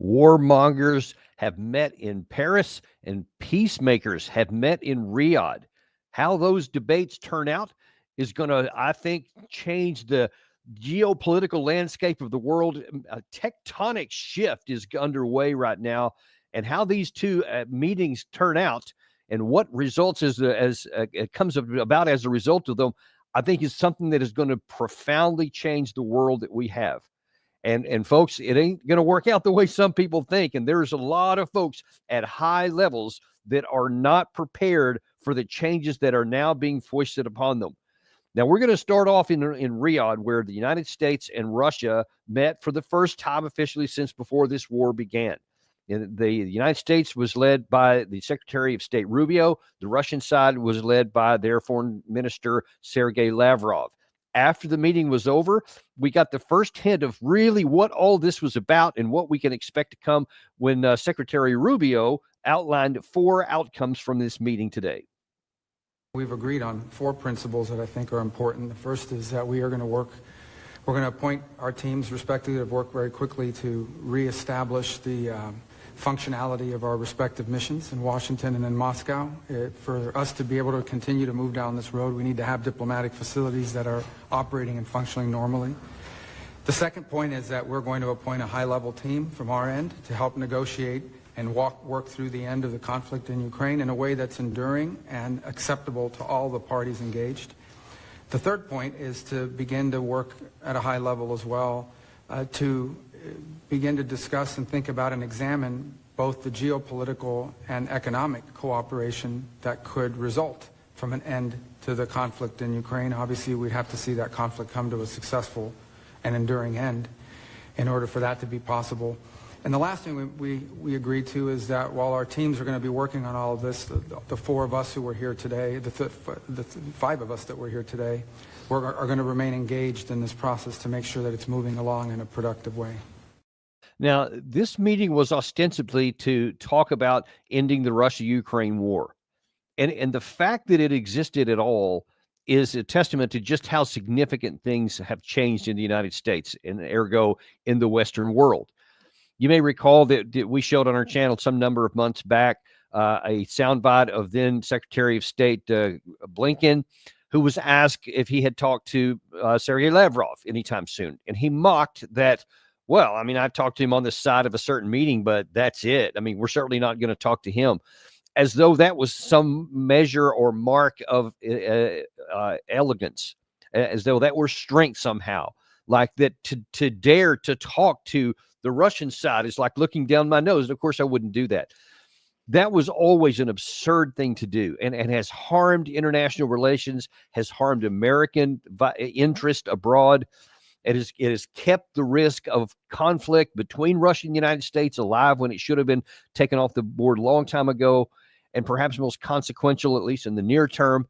Warmongers have met in Paris, and peacemakers have met in Riyadh. How those debates turn out is going to, I think, change the geopolitical landscape of the world. A tectonic shift is underway right now, and how these two meetings turn out and what results as it comes about as a result of them, I think is something that is going to profoundly change the world that we have. And folks, it ain't going to work out the way some people think. And there's a lot of folks at high levels that are not prepared for the changes that are now being foisted upon them. Now, we're going to start off in Riyadh, where the United States and Russia met for the first time officially since before this war began. The United States was led by the Secretary of State Rubio. The Russian side was led by their Foreign Minister, Sergei Lavrov. After the meeting was over, we got the first hint of really what all this was about and what we can expect to come when Secretary Rubio outlined 4 outcomes from this meeting today. We've agreed on 4 principles that I think are important. The first is that we're going to appoint our teams respectively to work very quickly to reestablish the functionality of our respective missions in Washington and in Moscow. For us to be able to continue to move down this road, we need to have diplomatic facilities that are operating and functioning normally. The second point is that we're going to appoint a high-level team from our end to help negotiate and work through the end of the conflict in Ukraine in a way that's enduring and acceptable to all the parties engaged. The third point is to begin to work at a high level as well to begin to discuss and think about and examine both the geopolitical and economic cooperation that could result from an end to the conflict in Ukraine. Obviously, we'd have to see that conflict come to a successful and enduring end in order for that to be possible. And the last thing we agreed to is that while our teams are going to be working on all of this, the 4 of us who were here today, the 5 of us that were here today, are going to remain engaged in this process to make sure that it's moving along in a productive way. Now, this meeting was ostensibly to talk about ending the Russia-Ukraine war. And the fact that it existed at all is a testament to just how significant things have changed in the United States and ergo in the Western world. You may recall that we showed on our channel some number of months back a soundbite of then Secretary of State Blinken, who was asked if he had talked to Sergei Lavrov anytime soon. And he mocked that, well, I mean, I've talked to him on the side of a certain meeting, but that's it. I mean, we're certainly not going to talk to him, as though that was some measure or mark of elegance, as though that were strength somehow, like that to dare to talk to the Russian side is like looking down my nose. And of course, I wouldn't do that. That was always an absurd thing to do and has harmed international relations, has harmed American interest abroad. It has kept the risk of conflict between Russia and the United States alive when it should have been taken off the board a long time ago. And perhaps most consequential, at least in the near term,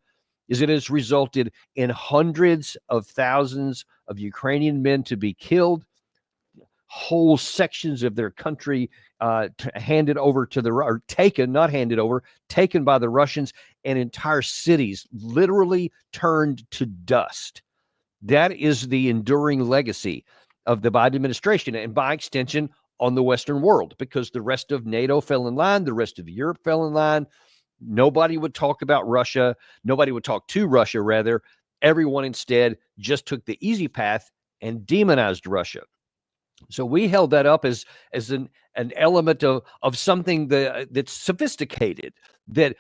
is it has resulted in hundreds of thousands of Ukrainian men to be killed, whole sections of their country handed over to or taken, not handed over, taken by the Russians, and entire cities literally turned to dust. That is the enduring legacy of the Biden administration, and by extension, on the Western world, because the rest of NATO fell in line, the rest of Europe fell in line. Nobody would talk about Russia. Nobody would talk to Russia, rather. Everyone instead just took the easy path and demonized Russia. So we held that up as an element of something that's sophisticated, that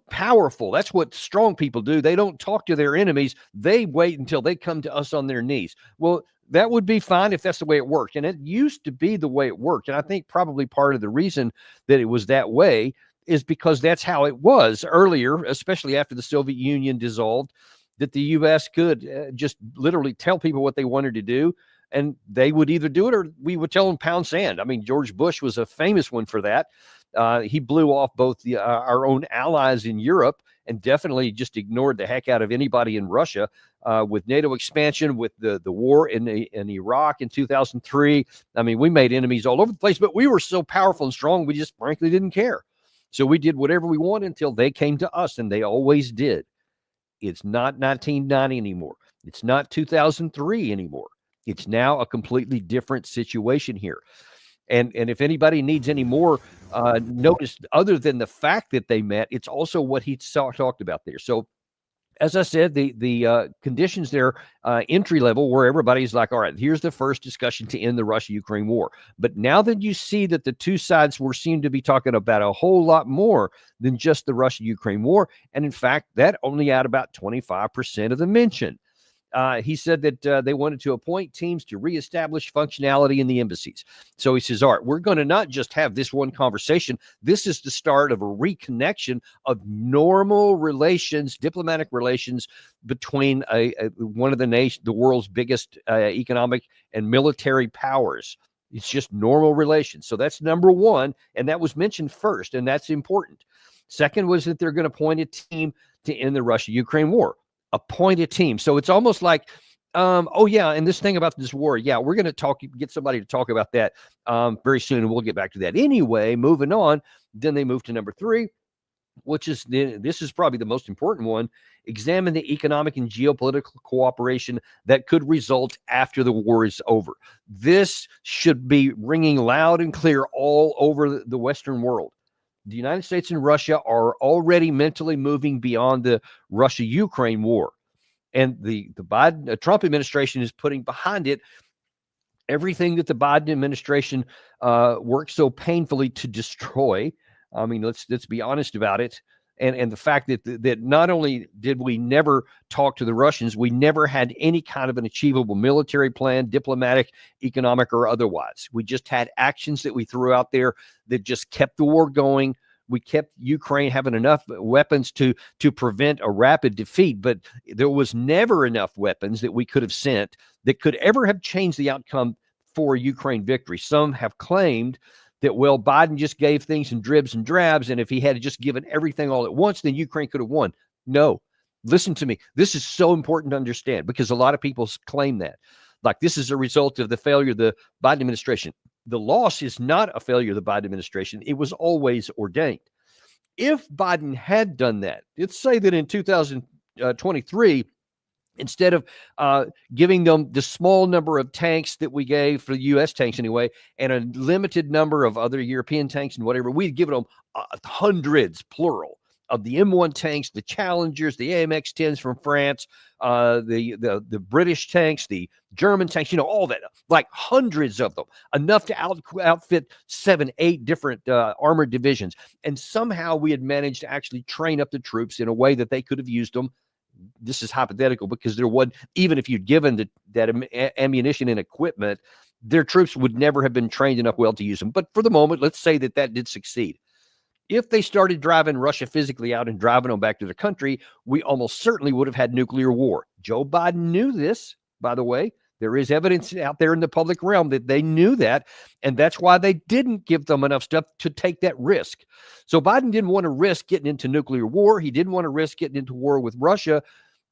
powerful. That's what strong people do. They don't talk to their enemies. They wait until they come to us on their knees. Well, that would be fine if that's the way it worked. And it used to be the way it worked. And I think probably part of the reason that it was that way is because that's how it was earlier, especially after the Soviet Union dissolved, that the U.S. could just literally tell people what they wanted to do. And they would either do it or we would tell them pound sand. I mean, George Bush was a famous one for that. He blew off both our own allies in Europe and definitely just ignored the heck out of anybody in Russia with NATO expansion, with the war in Iraq in 2003. I mean, we made enemies all over the place, but we were so powerful and strong, we just frankly didn't care. So we did whatever we wanted until they came to us, and they always did. It's not 1990 anymore. It's not 2003 anymore. It's now a completely different situation here. And if anybody needs any more notice other than the fact that they met, it's also what he talked about there. So as I said, the conditions there, entry level, where everybody's like, all right, here's the first discussion to end the Russia-Ukraine war. But now that you see that the two sides seem to be talking about a whole lot more than just the Russia-Ukraine war, and in fact, that only had about 25% of the mention. He said that they wanted to appoint teams to reestablish functionality in the embassies. So he says, all right, we're going to not just have this one conversation. This is the start of a reconnection of normal relations, diplomatic relations between one of the world's biggest economic and military powers. It's just normal relations. So that's number one. And that was mentioned first, and that's important. Second was that they're going to appoint a team to end the Russia-Ukraine war. Appoint a team. So it's almost like, oh yeah, and this thing about this war, yeah, we're going to get somebody to talk about that very soon, and we'll get back to that. Anyway, moving on, then they move to number 3, which is, this is probably the most important one: examine the economic and geopolitical cooperation that could result after the war is over. This should be ringing loud and clear all over the Western world. The United States and Russia are already mentally moving beyond the Russia-Ukraine war. And the Trump administration is putting behind it everything that the Biden administration worked so painfully to destroy. I mean, let's be honest about it. And the fact that not only did we never talk to the Russians, we never had any kind of an achievable military plan, diplomatic, economic, or otherwise. We just had actions that we threw out there that just kept the war going. We kept Ukraine having enough weapons to prevent a rapid defeat, but there was never enough weapons that we could have sent that could ever have changed the outcome for Ukraine victory. Some have claimed that, well, Biden just gave things in dribs and drabs, and if he had just given everything all at once, then Ukraine could have won. No. Listen to me. This is so important to understand, because a lot of people claim that. Like, this is a result of the failure of the Biden administration. The loss is not a failure of the Biden administration. It was always ordained. If Biden had done that, let's say that in 2023, instead of giving them the small number of tanks that we gave for the U.S. tanks anyway, and a limited number of other European tanks and whatever, we'd given them hundreds, plural, of the M1 tanks, the Challengers, the AMX-10s from France, the British tanks, the German tanks, all that, like hundreds of them, enough to outfit 7, 8 different armored divisions. And somehow we had managed to actually train up the troops in a way that they could have used them. This is hypothetical, because there would, even if you'd given that ammunition and equipment, their troops would never have been trained enough well to use them. But for the moment, let's say that did succeed. If they started driving Russia physically out and driving them back to their country, we almost certainly would have had nuclear war. Joe Biden knew this, by the way. There is evidence out there in the public realm that they knew that, and that's why they didn't give them enough stuff to take that risk. So Biden didn't want to risk getting into nuclear war. He didn't want to risk getting into war with Russia,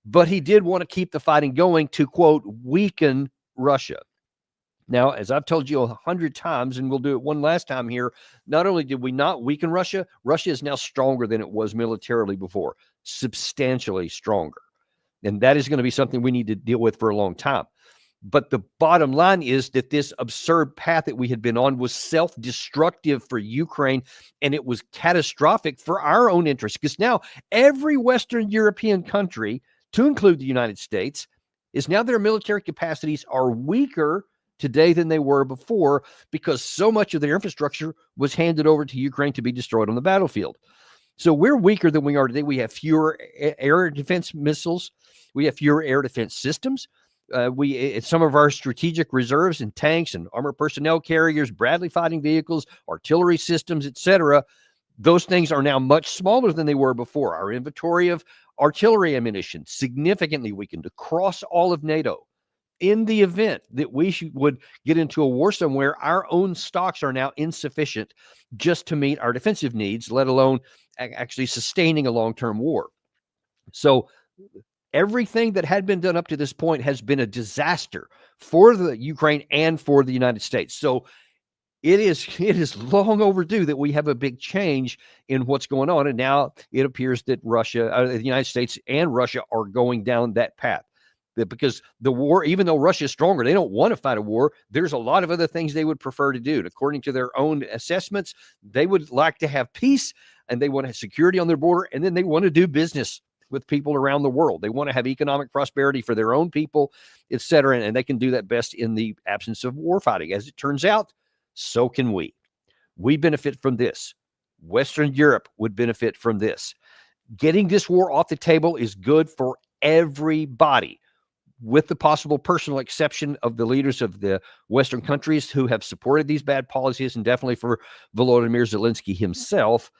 but he did want to keep the fighting going to, quote, weaken Russia. Now, as I've told you 100 times, and we'll do it one last time here, not only did we not weaken Russia, Russia is now stronger than it was militarily before, substantially stronger. And that is going to be something we need to deal with for a long time. But the bottom line is that this absurd path that we had been on was self-destructive for Ukraine, and it was catastrophic for our own interests, because now every Western European country, to include the United States, is now their military capacities are weaker today than they were before, because so much of their infrastructure was handed over to Ukraine to be destroyed on the battlefield. So we're weaker than we are today. We have fewer air defense missiles. We have fewer air defense systems. Some of our strategic reserves and tanks and armored personnel carriers, Bradley fighting vehicles, artillery systems, etc., those things are now much smaller than they were before. Our inventory of artillery ammunition significantly weakened across all of NATO. In the event that we would get into a war somewhere, our own stocks are now insufficient just to meet our defensive needs, let alone actually sustaining a long-term war. So everything that had been done up to this point has been a disaster for the Ukraine and for the United States. So it is long overdue that we have a big change in what's going on. And now it appears that the United States and Russia are going down that path. because the war, even though Russia is stronger, they don't want to fight a war. There's a lot of other things they would prefer to do. And according to their own assessments, they would like to have peace, and they want to have security on their border, and then they want to do business with people around the world. They want to have economic prosperity for their own people, et cetera, and they can do that best in the absence of war fighting. As it turns out, so can we. We benefit from this. Western Europe would benefit from this. Getting this war off the table is good for everybody, with the possible personal exception of the leaders of the Western countries who have supported these bad policies, and definitely for Volodymyr Zelenskyy himself.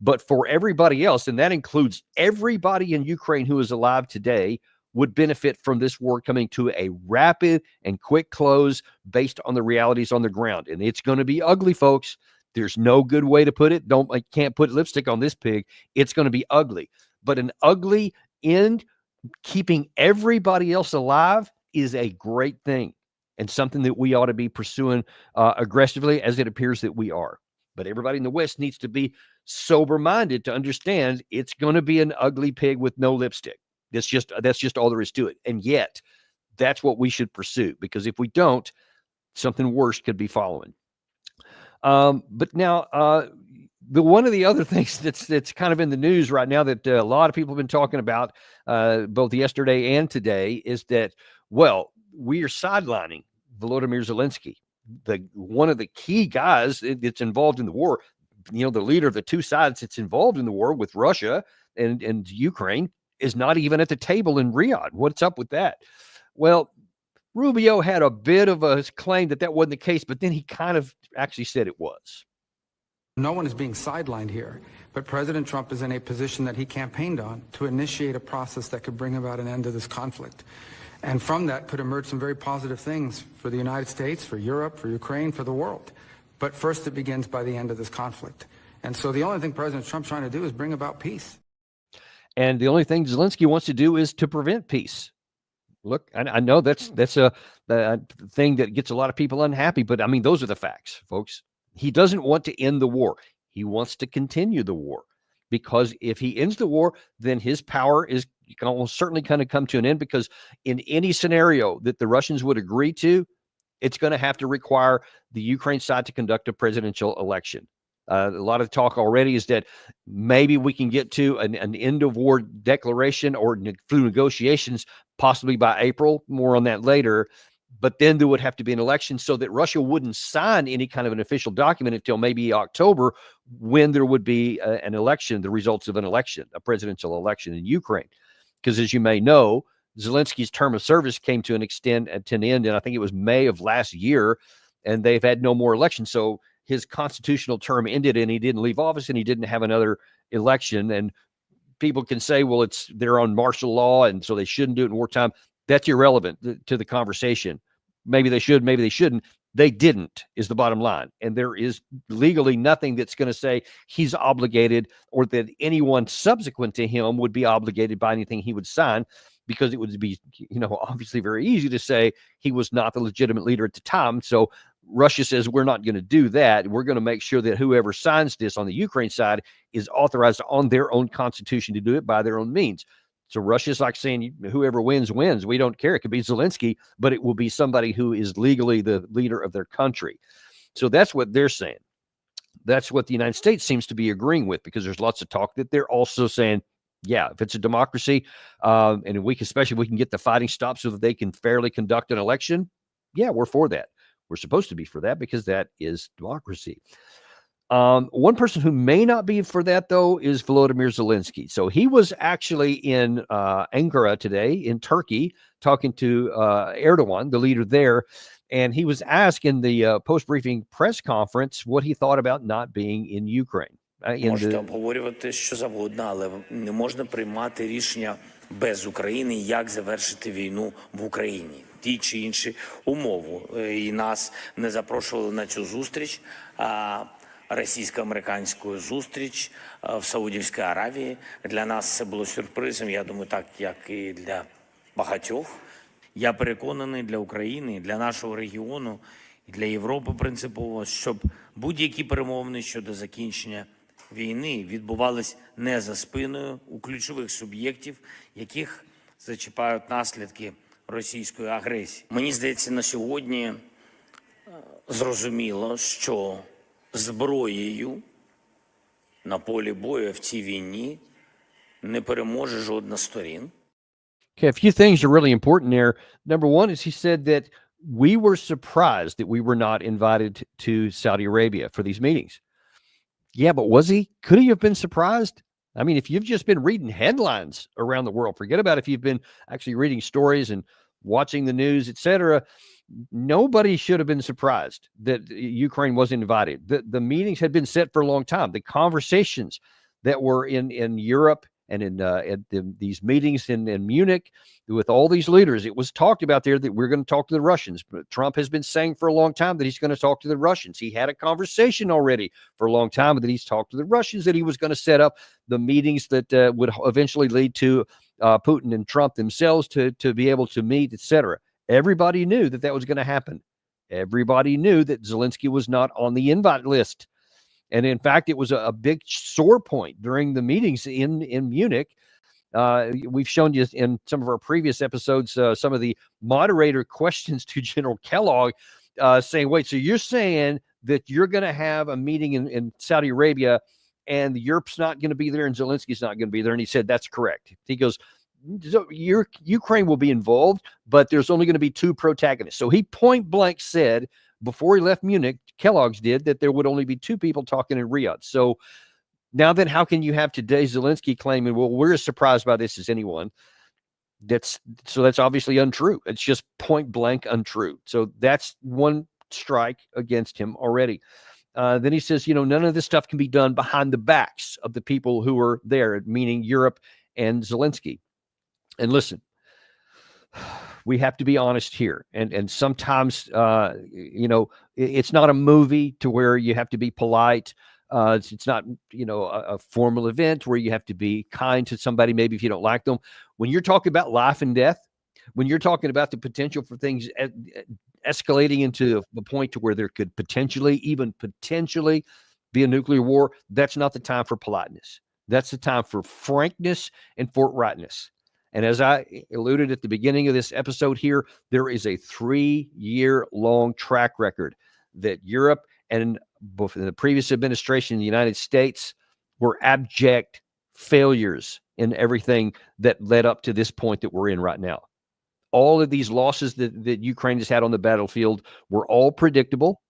But for everybody else, and that includes everybody in Ukraine who is alive today, would benefit from this war coming to a rapid and quick close based on the realities on the ground. And it's going to be ugly, folks. There's no good way to put it. I can't put lipstick on this pig. It's going to be ugly. But an ugly end, keeping everybody else alive, is a great thing, and something that we ought to be pursuing aggressively, as it appears that we are. But everybody in the West needs to be sober-minded to understand it's going to be an ugly pig with no lipstick. That's just all there is to it. And yet, that's what we should pursue, because if we don't, something worse could be following. But now, one of the other things that's kind of in the news right now that a lot of people have been talking about both yesterday and today is that, well, we are sidelining Volodymyr Zelenskyy, one of the key guys that's involved in the war. The leader of the two sides that's involved in the war with Russia and Ukraine is not even at the table in Riyadh. What's up with that? Well, Rubio had a bit of a claim that wasn't the case, but then he kind of actually said it was. No one is being sidelined here, but President Trump is in a position that he campaigned on to initiate a process that could bring about an end to this conflict. And from that could emerge some very positive things for the United States, for Europe, for Ukraine, for the world. But first, it begins by the end of this conflict. And so the only thing President Trump's trying to do is bring about peace. And the only thing Zelenskyy wants to do is to prevent peace. Look, I know that's a thing that gets a lot of people unhappy, but I mean, those are the facts, folks. He doesn't want to end the war. He wants to continue the war, because if he ends the war, then his power can almost certainly kind of come to an end, because in any scenario that the Russians would agree to, it's going to have to require the Ukraine side to conduct a presidential election. A lot of talk already is that maybe we can get to an end of war declaration or through negotiations possibly by April. More on that later. But then there would have to be an election, so that Russia wouldn't sign any kind of an official document until maybe October, when there would be an election, the results of an election, a presidential election in Ukraine. Because as you may know, Zelenskyy's term of service came to an end, and I think it was May of last year, and they've had no more elections. So his constitutional term ended, and he didn't leave office, and he didn't have another election. And people can say, well, they're on martial law, and so they shouldn't do it in wartime. That's irrelevant to the conversation. Maybe they should, maybe they shouldn't. They didn't, is the bottom line. And there is legally nothing that's going to say he's obligated, or that anyone subsequent to him would be obligated by anything he would sign, because it would be, obviously very easy to say he was not the legitimate leader at the time. So Russia says, we're not going to do that. We're going to make sure that whoever signs this on the Ukraine side is authorized on their own constitution to do it by their own means. So Russia's like saying, whoever wins, wins. We don't care. It could be Zelenskyy, but it will be somebody who is legally the leader of their country. So that's what they're saying. That's what the United States seems to be agreeing with, because there's lots of talk that they're also saying, yeah, if it's a democracy, and especially if we can get the fighting stopped so that they can fairly conduct an election, yeah, we're for that. We're supposed to be for that, because that is democracy. One person who may not be for that, though, is Volodymyr Zelenskyy. So he was actually in Ankara today in Turkey talking to Erdogan, the leader there, and he was asked in the post-briefing press conference what he thought about not being in Ukraine. Можете обговорювати що завгодно, але не можна приймати рішення без України, як завершити війну в Україні. Ті чи інші умови. І нас не запрошували на цю зустріч, російсько-американську зустріч в Саудівській Аравії. Для нас це було сюрпризом, я думаю, так, як і для багатьох. Я переконаний, для України, для нашого регіону, і для Європи принципово, щоб будь-які перемовини щодо закінчення війни відбувались не за спиною у ключових суб'єктів, яких зачіпають наслідки російської агресії. Мені здається, на сьогодні зрозуміло, що зброєю на полі бою в цій війні не переможе жодна з сторін. Okay, a few things are really important there. Number one is he said that we were surprised that we were not invited to Saudi Arabia for these meetings. Yeah, but was he? Could he have been surprised? I mean, if you've just been reading headlines around the world, forget about if you've been actually reading stories and watching the news, etc. Nobody should have been surprised that Ukraine wasn't invited. The meetings had been set for a long time. The conversations that were in Europe and in these meetings in Munich with all these leaders, it was talked about there that we're going to talk to the Russians. But Trump has been saying for a long time that he's going to talk to the Russians. He had a conversation already for a long time that he's talked to the Russians, that he was going to set up the meetings that would eventually lead to Putin and Trump themselves to be able to meet, etc. Everybody knew that was going to happen. Everybody knew that Zelenskyy was not on the invite list. And in fact, it was a big sore point during the meetings in Munich. We've shown you in some of our previous episodes some of the moderator questions to General Kellogg saying, wait, so you're saying that you're going to have a meeting in Saudi Arabia and Europe's not going to be there and Zelensky's not going to be there? And he said, that's correct. He goes, so Ukraine will be involved, but there's only going to be two protagonists. So he point blank said before he left Munich, Kellogg's did, that there would only be two people talking in Riyadh. So now then, how can you have today Zelenskyy claiming, well, we're as surprised by this as anyone? That's obviously untrue. It's just point blank untrue. So that's one strike against him already. Then he says, none of this stuff can be done behind the backs of the people who are there, meaning Europe and Zelenskyy. And listen, we have to be honest here. And sometimes, it's not a movie to where you have to be polite. It's not, a formal event where you have to be kind to somebody, maybe if you don't like them. When you're talking about life and death, when you're talking about the potential for things escalating into the point to where there could potentially be a nuclear war, that's not the time for politeness. That's the time for frankness and forthrightness. And as I alluded at the beginning of this episode here, there is a 3-year-long track record that Europe and both in the previous administration in the United States were abject failures in everything that led up to this point that we're in right now. All of these losses that Ukraine has had on the battlefield were all predictable.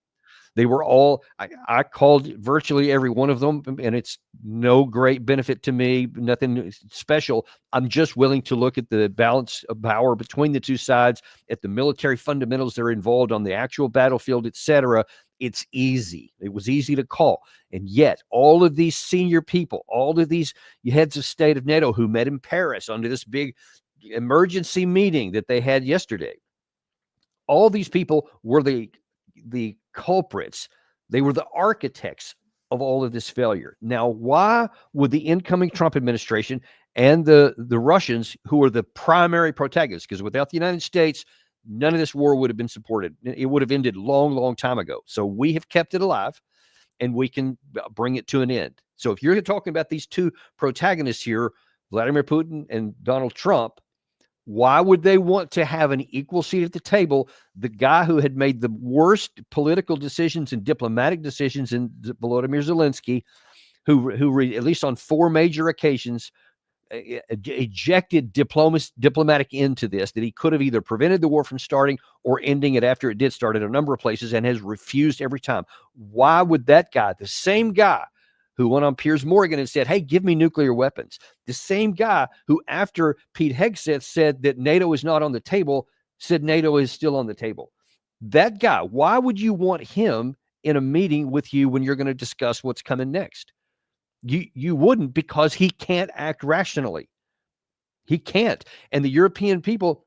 They were all, I called virtually every one of them, and it's no great benefit to me, nothing special. I'm just willing to look at the balance of power between the two sides, at the military fundamentals that are involved on the actual battlefield, etc. It's easy. It was easy to call. And yet, all of these senior people, all of these heads of state of NATO who met in Paris under this big emergency meeting that they had yesterday, all these people were the culprits. They were the architects of all of this failure. Now, why would the incoming Trump administration and the Russians, who are the primary protagonists, because without the United States, none of this war would have been supported. It would have ended long, long time ago. So we have kept it alive, and we can bring it to an end. So if you're talking about these two protagonists here, Vladimir Putin and Donald Trump, why would they want to have an equal seat at the table? The guy who had made the worst political decisions and diplomatic decisions in Volodymyr Zelenskyy, who at least on 4 major occasions ejected diplomatic into this, that he could have either prevented the war from starting or ending it after it did start in a number of places, and has refused every time. Why would that guy, the same guy who went on Piers Morgan and said, hey, give me nuclear weapons, the same guy who, after Pete Hegseth said that NATO is not on the table, said NATO is still on the table. That guy, why would you want him in a meeting with you when you're going to discuss what's coming next? You wouldn't, because he can't act rationally. He can't. And the European people,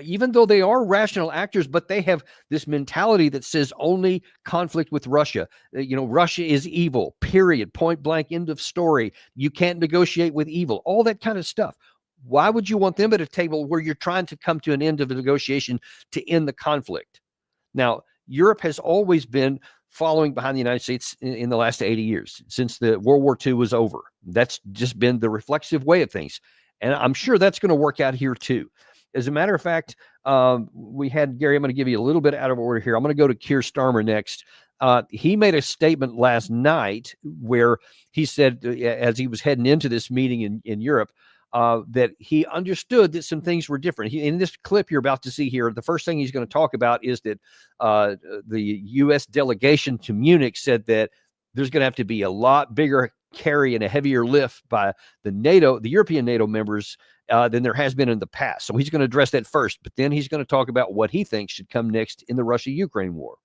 even though they are rational actors, but they have this mentality that says only conflict with Russia. Russia is evil, period, point blank, end of story. You can't negotiate with evil, all that kind of stuff. Why would you want them at a table where you're trying to come to an end of a negotiation to end the conflict? Now, Europe has always been following behind the United States in the last 80 years, since the World War II was over. That's just been the reflexive way of things. And I'm sure that's going to work out here too. As a matter of fact, we had Gary. I'm going to give you a little bit out of order here. I'm going to go to Keir Starmer next. He made a statement last night where he said, as he was heading into this meeting in Europe, that he understood that some things were different. In this clip you're about to see here, the first thing he's going to talk about is that the U.S. delegation to Munich said that there's going to have to be a lot bigger carry and a heavier lift by the European NATO members than there has been in the past. So he's going to address that first, but then he's going to talk about what he thinks should come next in the Russia-Ukraine war.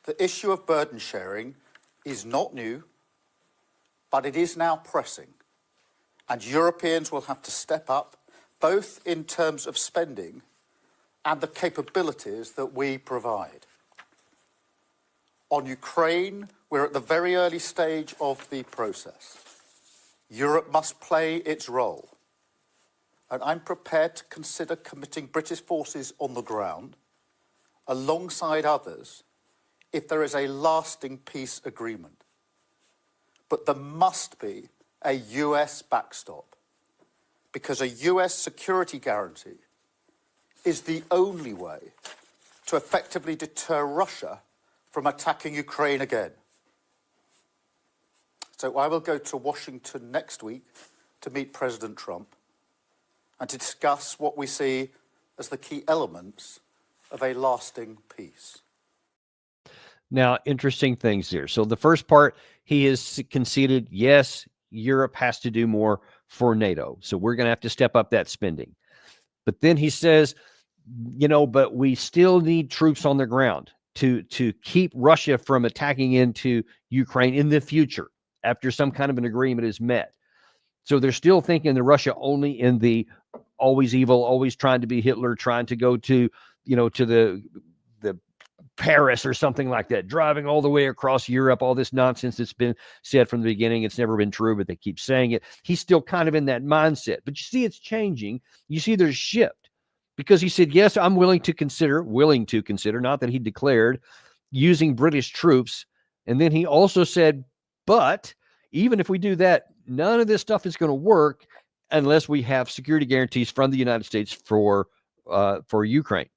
The issue of burden sharing is not new, but it is now pressing. And Europeans will have to step up, both in terms of spending and the capabilities that we provide. On Ukraine, we're at the very early stage of the process. Europe must play its role. And I'm prepared to consider committing British forces on the ground alongside others if there is a lasting peace agreement. But there must be a US backstop, because a US security guarantee is the only way to effectively deter Russia from attacking Ukraine again. So I will go to Washington next week to meet President Trump and to discuss what we see as the key elements of a lasting peace. Now, interesting things here. So the first part, he has conceded, yes, Europe has to do more for NATO. So we're going to have to step up that spending. But then he says, but we still need troops on the ground to keep Russia from attacking into Ukraine in the future after some kind of an agreement is met. So they're still thinking that Russia only in the always evil, always trying to be Hitler, trying to go to, to the Paris or something like that, driving all the way across Europe, all this nonsense that's been said from the beginning. It's never been true, but they keep saying it. He's still kind of in that mindset. But you see, it's changing. You see there's a shift, because he said, yes, I'm willing to consider, not that he declared, using British troops. And then he also said, but even if we do that, none of this stuff is going to work unless we have security guarantees from the United States for Ukraine.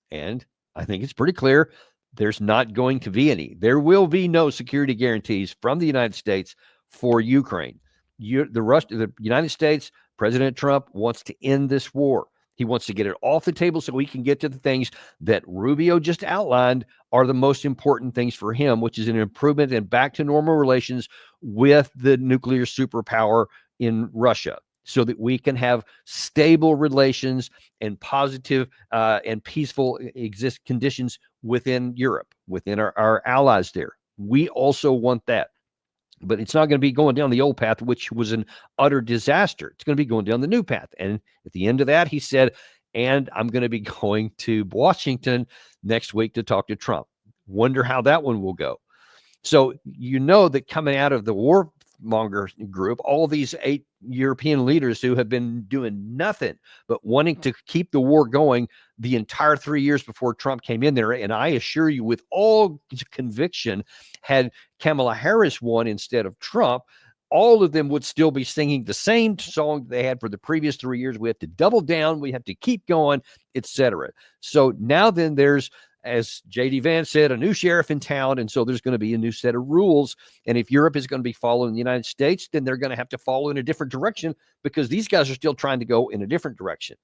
And I think it's pretty clear there's not going to be any. There will be no security guarantees from the United States for Ukraine. The United States, President Trump wants to end this war. He wants to get it off the table so we can get to the things that Rubio just outlined are the most important things for him, which is an improvement and back to normal relations with the nuclear superpower in Russia, so that we can have stable relations and positive and peaceful conditions within Europe, within our allies there. We also want that. But it's not going to be going down the old path, which was an utter disaster. It's going to be going down the new path. And at the end of that, he said, and I'm going to be going to Washington next week to talk to Trump. Wonder how that one will go. So that coming out of the warmonger group, all these 8 European leaders who have been doing nothing but wanting to keep the war going the entire 3 years before Trump came in there. And I assure you with all conviction, had Kamala Harris won instead of Trump, all of them would still be singing the same song they had for the previous 3 years. We have to double down. We have to keep going, etc. So now then there's, as J.D. Vance said, a new sheriff in town. And so there's going to be a new set of rules. And if Europe is going to be following the United States, then they're going to have to follow in a different direction, because these guys are still trying to go in a different direction.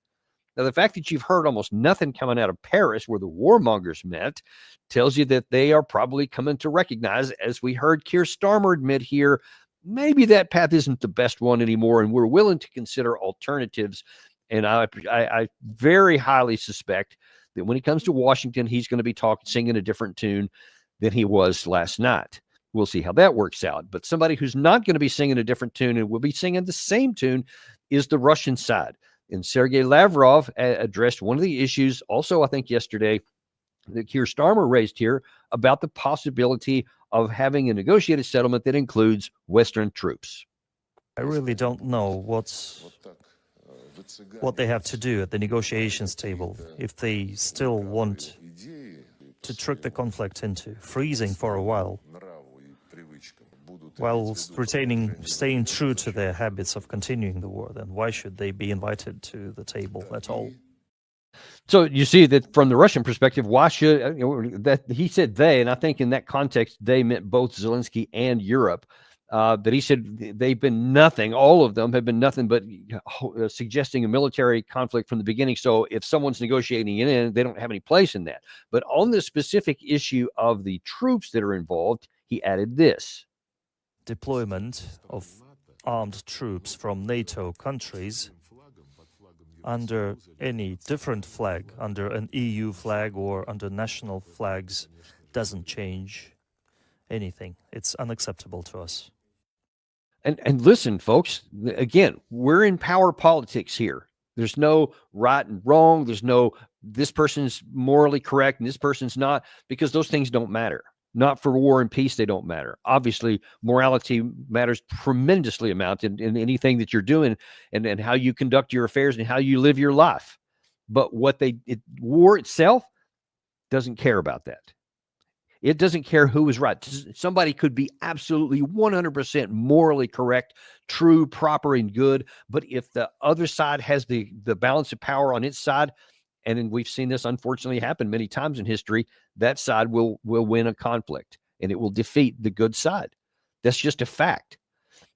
Now, the fact that you've heard almost nothing coming out of Paris, where the warmongers met, tells you that they are probably coming to recognize, as we heard Keir Starmer admit here, maybe that path isn't the best one anymore, and we're willing to consider alternatives. And I very highly suspect that when he comes to Washington, he's going to be singing a different tune than he was last night. We'll see how that works out. But somebody who's not going to be singing a different tune and will be singing the same tune is the Russian side. And Sergei Lavrov addressed one of the issues also, I think, yesterday that Keir Starmer raised here about the possibility of having a negotiated settlement that includes Western troops. I really don't know what they have to do at the negotiations table if they still want to trick the conflict into freezing for a while. while staying true to their habits of continuing the war, then why should they be invited to the table at all? So you see that from the Russian perspective, why should that he said they, and I think in that context they meant both Zelenskyy and Europe. That he said they've been nothing. All of them have been nothing but suggesting a military conflict from the beginning. So if someone's negotiating it in, they don't have any place in that. But on the specific issue of the troops that are involved, he added this: deployment of armed troops from NATO countries under any different flag, under an EU flag or under national flags, doesn't change anything. It's unacceptable to us. And listen, folks, again, we're in power politics here. There's no right and wrong. There's no this person's morally correct and this person's not, because those things don't matter. Not for war and peace, they don't matter. Obviously, morality matters tremendously amount in anything that you're doing and how you conduct your affairs and how you live your life. But war itself doesn't care about that. It doesn't care who is right. Somebody could be absolutely 100% morally correct, true, proper, and good. But if the other side has the balance of power on its side, and we've seen this unfortunately happen many times in history, that side will win a conflict and it will defeat the good side. That's just a fact.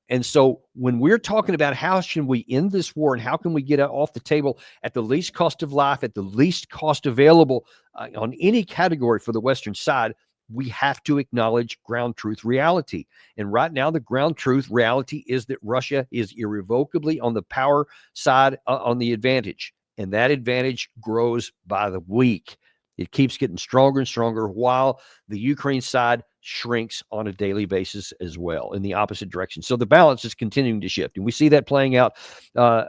And so when we're talking about how should we end this war and how can we get it off the table at the least cost of life, at the least cost available on any category for the Western side, we have to acknowledge ground truth reality. And right now, the ground truth reality is that Russia is irrevocably on the power side, on the advantage. And that advantage grows by the week. It keeps getting stronger and stronger while the Ukraine side shrinks on a daily basis as well in the opposite direction. So the balance is continuing to shift. And we see that playing out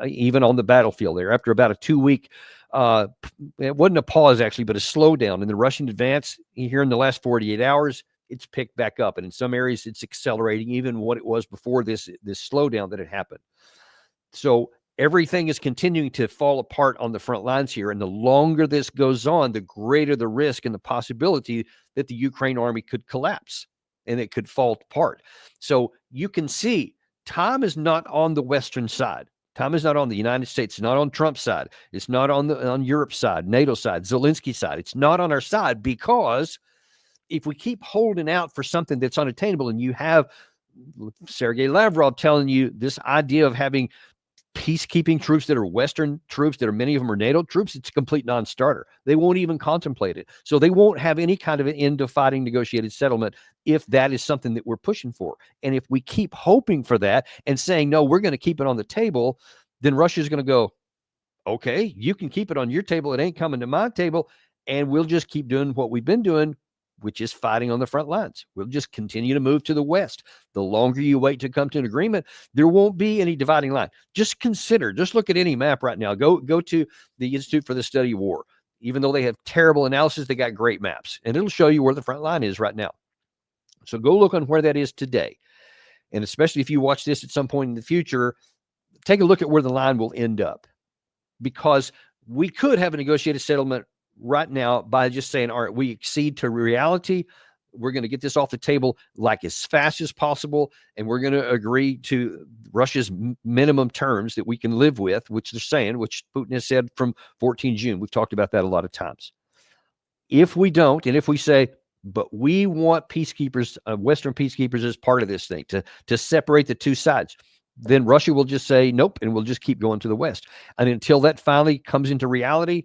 even on the battlefield there. After about a 2-week, it wasn't a pause actually, but a slowdown in the Russian advance here in the last 48 hours, it's picked back up. And in some areas, it's accelerating even what it was before this slowdown that had happened. So everything is continuing to fall apart on the front lines here. And the longer this goes on, the greater the risk and the possibility that the Ukraine army could collapse and it could fall apart. So you can see time is not on the Western side. Time is not on the United States. It's not on Trump's side. It's not on Europe's side, NATO side, Zelensky's side. It's not on our side, because if we keep holding out for something that's unattainable, and you have Sergei Lavrov telling you this idea of having peacekeeping troops that are Western troops, that are many of them are NATO troops, it's a complete non-starter. They won't even contemplate it. So they won't have any kind of an end of fighting negotiated settlement if that is something that we're pushing for. And if we keep hoping for that and saying, no, we're going to keep it on the table, then Russia's going to go, okay, you can keep it on your table. It ain't coming to my table. And we'll just keep doing what we've been doing, which is fighting on the front lines. We'll just continue to move to the west. The longer you wait to come to an agreement, there won't be any dividing line. Just look at any map right now. Go to the Institute for the Study of War. Even though they have terrible analysis, they got great maps. And it'll show you where the front line is right now. So go look on where that is today. And especially if you watch this at some point in the future, take a look at where the line will end up. Because we could have a negotiated settlement right now by just saying, all right, we accede to reality. We're going to get this off the table like as fast as possible. And we're going to agree to Russia's minimum terms that we can live with, which they're saying, which Putin has said from 14 June. We've talked about that a lot of times. If we don't, and if we say, but we want peacekeepers, Western peacekeepers as part of this thing to separate the two sides, then Russia will just say nope, and we'll just keep going to the west. And until that finally comes into reality,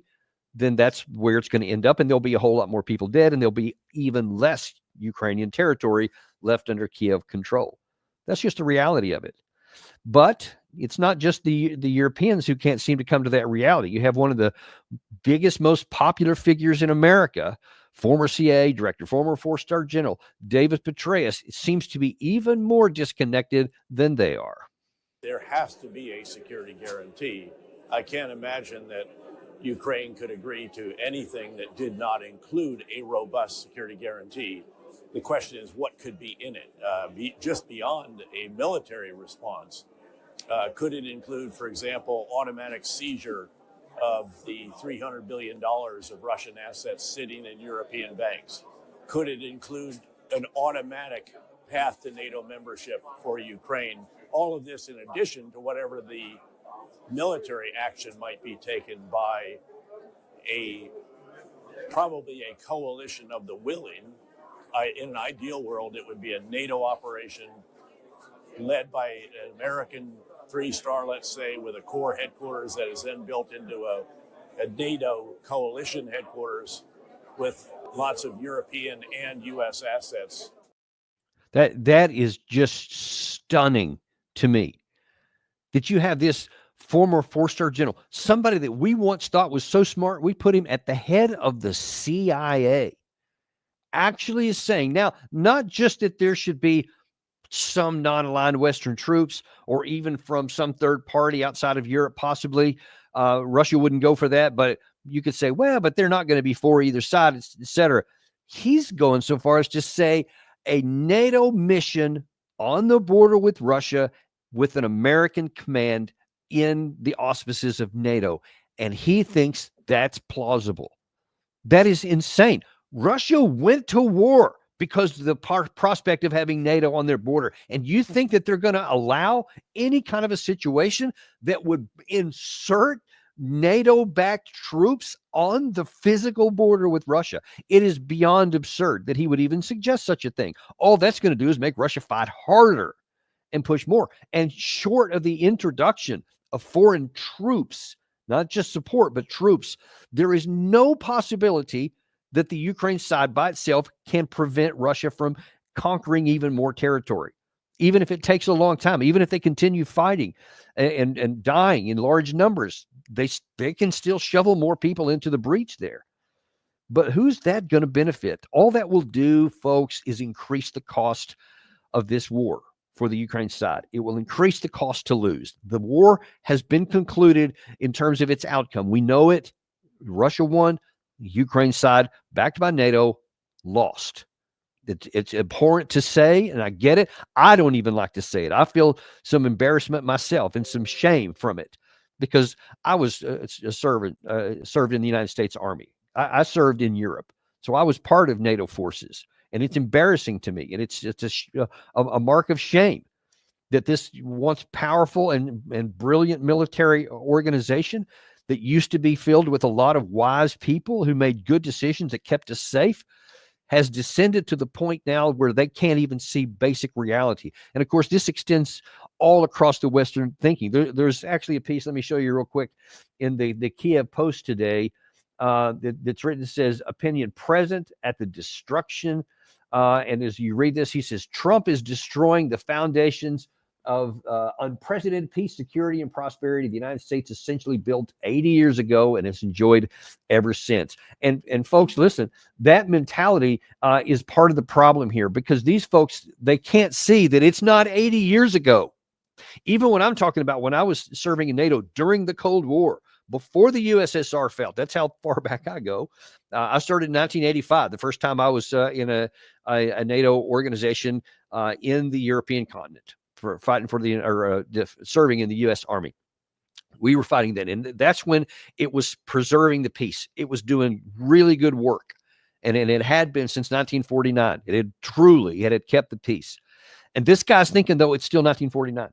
then that's where it's going to end up. And there'll be a whole lot more people dead, and there'll be even less Ukrainian territory left under Kiev control. That's just the reality of it. But it's not just the Europeans who can't seem to come to that reality. You have one of the biggest, most popular figures in America, former CIA director, former four-star general, David Petraeus, seems to be even more disconnected than they are. There has to be a security guarantee. I can't imagine that Ukraine could agree to anything that did not include a robust security guarantee. The question is, what could be in it? Just beyond a military response, could it include, for example, automatic seizure of the $300 billion of Russian assets sitting in European banks? Could it include an automatic path to NATO membership for Ukraine. All of this in addition to whatever the military action might be taken by probably a coalition of the willing. In an ideal world, it would be a NATO operation led by an American 3-star, let's say, with a core headquarters that is then built into a NATO coalition headquarters with lots of European and U.S. assets. That is just stunning to me, that you have this former 4-star general, somebody that we once thought was so smart, we put him at the head of the CIA, actually is saying now, not just that there should be some non-aligned Western troops or even from some third party outside of Europe, possibly. Russia wouldn't go for that, but you could say, well, but they're not going to be for either side, et cetera. He's going so far as to say a NATO mission on the border with Russia with an American command in the auspices of NATO. And he thinks that's plausible. That is insane. Russia went to war because of the prospect of having NATO on their border. And you think that they're going to allow any kind of a situation that would insert NATO-backed troops on the physical border with Russia? It is beyond absurd that he would even suggest such a thing. All that's going to do is make Russia fight harder and push more. And short of the introduction of foreign troops, not just support, but troops, there is no possibility that the Ukraine side by itself can prevent Russia from conquering even more territory, even if it takes a long time, even if they continue fighting and dying in large numbers, they can still shovel more people into the breach there. But who's that going to benefit? All that will do, folks, is increase the cost of this war for the Ukraine side. It will increase the cost to lose. The war has been concluded in terms of its outcome. We know it. Russia won. Ukraine side, backed by NATO, lost. It's abhorrent to say, and I get it. I don't even like to say it. I feel some embarrassment myself and some shame from it because I was served in the United States Army. I served in Europe, so I was part of NATO forces, and it's embarrassing to me, and it's a mark of shame that this once powerful and brilliant military organization that used to be filled with a lot of wise people who made good decisions that kept us safe has descended to the point now where they can't even see basic reality. And of course, this extends all across the Western thinking. There's actually a piece, let me show you real quick, in the Kiev Post today that's written, says, opinion present at the destruction. And as you read this, he says, Trump is destroying the foundations of unprecedented peace, security, and prosperity the United States essentially built 80 years ago and has enjoyed ever since. And folks, listen, that mentality is part of the problem here, because these folks, they can't see that it's not 80 years ago. Even when I'm talking about when I was serving in NATO during the Cold War, before the USSR fell, that's how far back I go. I started in 1985, the first time I was in a NATO organization in the European continent, for fighting for serving in the U.S. Army. We were fighting then, and that's when it was preserving the peace. It was doing really good work, and it had been since 1949. It had kept the peace. And this guy's thinking, though, it's still 1949.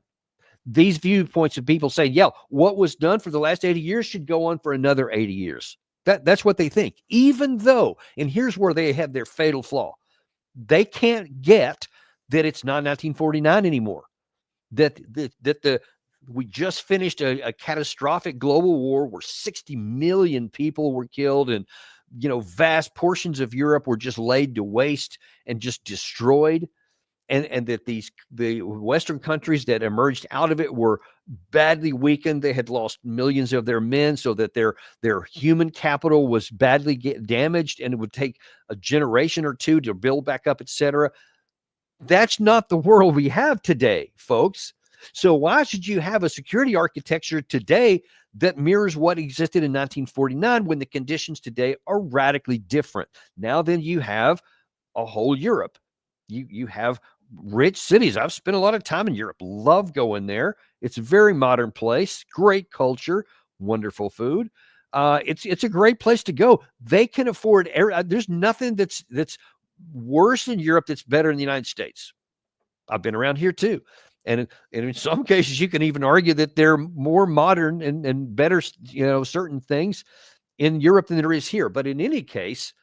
These viewpoints of people say, yeah, what was done for the last 80 years should go on for another 80 years. That's what they think, even though, and here's where they have their fatal flaw, they can't get that it's not 1949 anymore. That we just finished a catastrophic global war where 60 million people were killed, and vast portions of Europe were just laid to waste and just destroyed, and that the Western countries that emerged out of it were badly weakened. They had lost millions of their men, so that their human capital was badly damaged, and it would take a generation or two to build back up, etc. That's not the world we have today, folks. So why should you have a security architecture today that mirrors what existed in 1949 when the conditions today are radically different? Now then, you have a whole Europe. You have rich cities. I've spent a lot of time in Europe. Love going there. It's a very modern place, great culture, wonderful food. It's a great place to go. They can afford there's nothing that's worse in Europe that's better in the United States. I've been around here too. And in some cases, you can even argue that they're more modern and better, certain things in Europe than there is here. But in any case,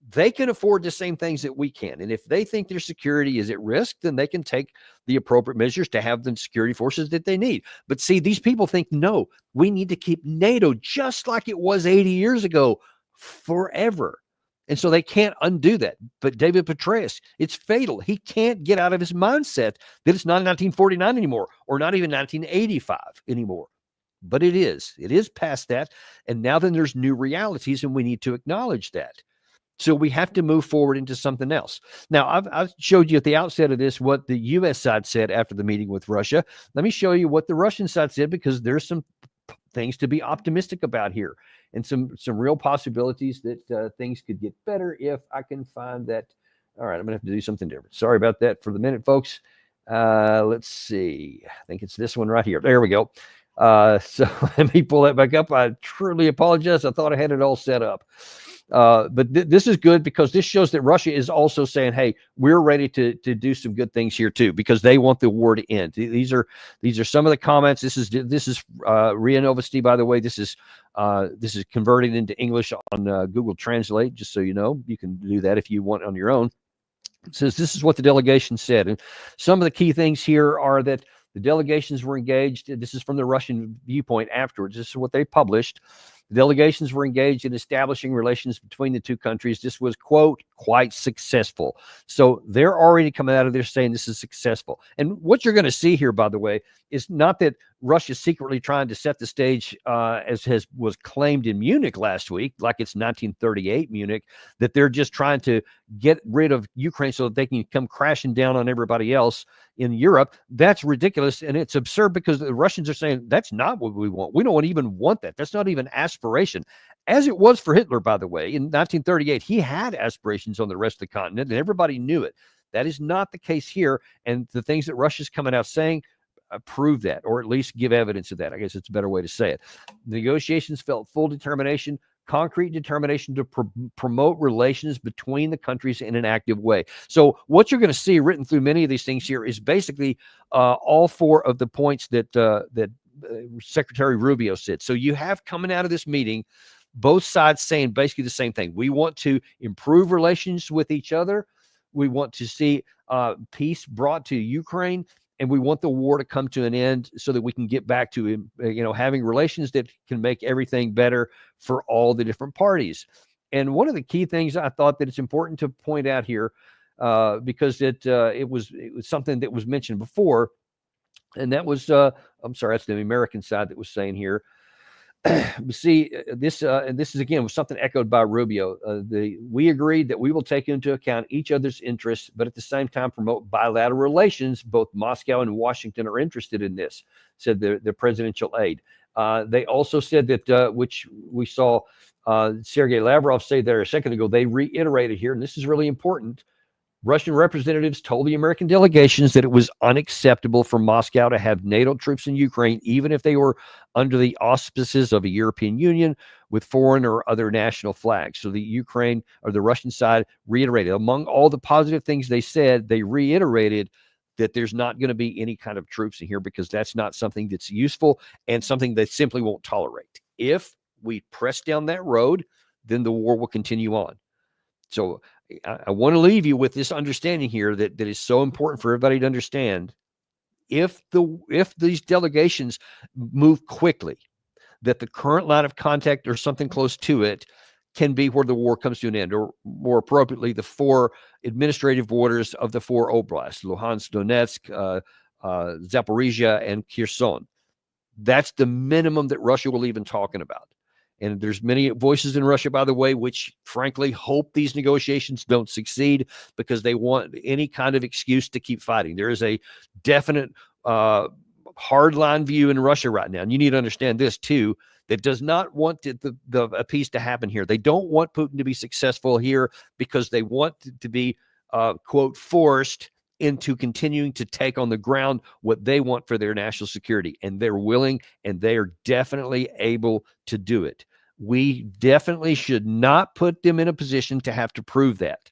they can afford the same things that we can. And if they think their security is at risk, then they can take the appropriate measures to have the security forces that they need. But see, these people think, no, we need to keep NATO just like it was 80 years ago forever. And so they can't undo that. But David Petraeus, it's fatal. He can't get out of his mindset that it's not 1949 anymore, or not even 1985 anymore. But it is. It is past that. And now then there's new realities, and we need to acknowledge that. So we have to move forward into something else. Now, I've showed you at the outset of this what the U.S. side said after the meeting with Russia. Let me show you what the Russian side said, because there's some things to be optimistic about here, and some real possibilities that things could get better if I can find that. All right, I'm going to have to do something different. Sorry about that for the minute, folks. Let's see. I think it's this one right here. There we go. So let me pull that back up. I truly apologize. I thought I had it all set up. But this is good, because this shows that Russia is also saying, hey, we're ready to do some good things here too, because they want the war to end. These are some of the comments. This is RIA Novosti, by the way. This is converted into English on Google Translate, just so you know. You can do that if you want on your own. It says this is what the delegation said. And some of the key things here are that the delegations were engaged. This is from the Russian viewpoint afterwards. This is what they published. The delegations were engaged in establishing relations between the two countries. This was, quote, quite successful. So they're already coming out of there saying this is successful. And what you're going to see here, by the way, is not that Russia's secretly trying to set the stage, as was claimed in Munich last week, like it's 1938 Munich, that they're just trying to get rid of Ukraine so that they can come crashing down on everybody else in Europe. That's ridiculous, and it's absurd, because the Russians are saying that's not what we want. We don't even want that. That's not even aspiration. As it was for Hitler, by the way, in 1938, he had aspirations on the rest of the continent, and everybody knew it. That is not the case here, and the things that Russia's coming out saying prove that, or at least give evidence of that. I guess it's a better way to say it. The negotiations felt full determination, concrete determination to promote relations between the countries in an active way. So what you're going to see written through many of these things here is basically all four of the points that Secretary Rubio said. So you have, coming out of this meeting, both sides saying basically the same thing. We want to improve relations with each other. We want to see peace brought to Ukraine, and we want the war to come to an end so that we can get back to, having relations that can make everything better for all the different parties. And one of the key things I thought that it's important to point out here, because it was something that was mentioned before, and that was, I'm sorry, that's the American side that was saying here. See, this and this is again was something echoed by Rubio. We agreed that we will take into account each other's interests, but at the same time promote bilateral relations. Both Moscow and Washington are interested in this, said the presidential aide. They also said that, which we saw Sergei Lavrov say there a second ago, they reiterated here, and this is really important. Russian representatives told the American delegations that it was unacceptable for Moscow to have NATO troops in Ukraine, even if they were under the auspices of a European Union with foreign or other national flags. So the Ukraine, or the Russian side, reiterated, among all the positive things they said, they reiterated that there's not going to be any kind of troops in here, because that's not something that's useful and something they simply won't tolerate. If we press down that road, then the war will continue on. So I want to leave you with this understanding here that is so important for everybody to understand. If these delegations move quickly, that the current line of contact or something close to it can be where the war comes to an end, or more appropriately, the four administrative borders of the four oblasts: Luhansk, Donetsk, Zaporizhia, and Kherson. That's the minimum that Russia will even talking about. And there's many voices in Russia, by the way, which frankly hope these negotiations don't succeed, because they want any kind of excuse to keep fighting. There is a definite hardline view in Russia right now. And you need to understand this too, that does not want a peace to happen here. They don't want Putin to be successful here, because they want to be, quote, forced into continuing to take on the ground what they want for their national security. And they're willing, and they are definitely able to do it. We definitely should not put them in a position to have to prove that.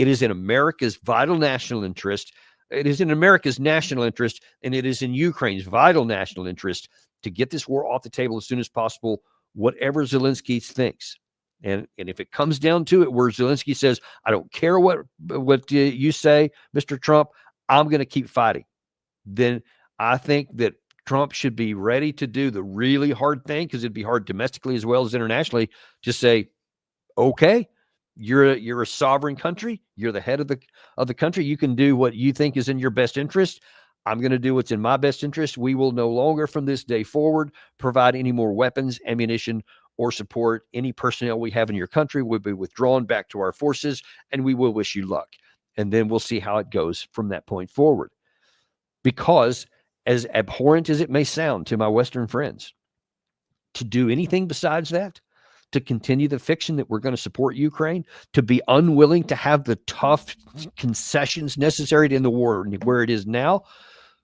It is in America's vital national interest. It is in America's national interest, and it is in Ukraine's vital national interest to get this war off the table as soon as possible, whatever Zelenskyy thinks. And if it comes down to it, where Zelenskyy says, I don't care what you say, Mr. Trump, I'm going to keep fighting, then I think that Trump should be ready to do the really hard thing, because it'd be hard domestically as well as internationally, to say, okay, you're a sovereign country. You're the head of the country. You can do what you think is in your best interest. I'm going to do what's in my best interest. We will no longer from this day forward provide any more weapons, ammunition, or support. Any personnel we have in your country will be withdrawn back to our forces, and we will wish you luck. And then we'll see how it goes from that point forward. Because as abhorrent as it may sound to my Western friends, to do anything besides that, to continue the fiction that we're going to support Ukraine, to be unwilling to have the tough concessions necessary to end the war where it is now,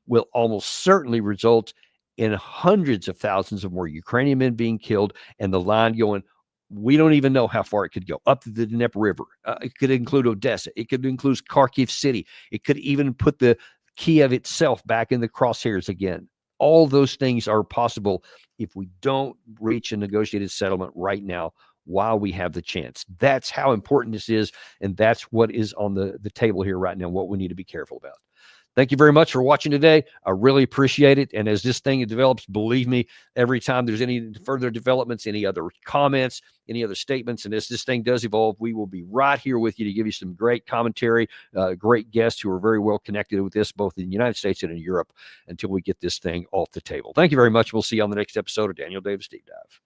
will almost certainly result in hundreds of thousands of more Ukrainian men being killed, and the line going, we don't even know how far it could go, up to the Dnieper River. It could include Odessa. It could include Kharkiv City. It could even put the Kiev itself back in the crosshairs again. All those things are possible if we don't reach a negotiated settlement right now while we have the chance. That's how important this is, and that's what is on the table here right now, what we need to be careful about. Thank you very much for watching today. I really appreciate it. And as this thing develops, believe me, every time there's any further developments, any other comments, any other statements, and as this thing does evolve, we will be right here with you to give you some great commentary, great guests who are very well connected with this, both in the United States and in Europe, until we get this thing off the table. Thank you very much. We'll see you on the next episode of Daniel Davis Deep Dive.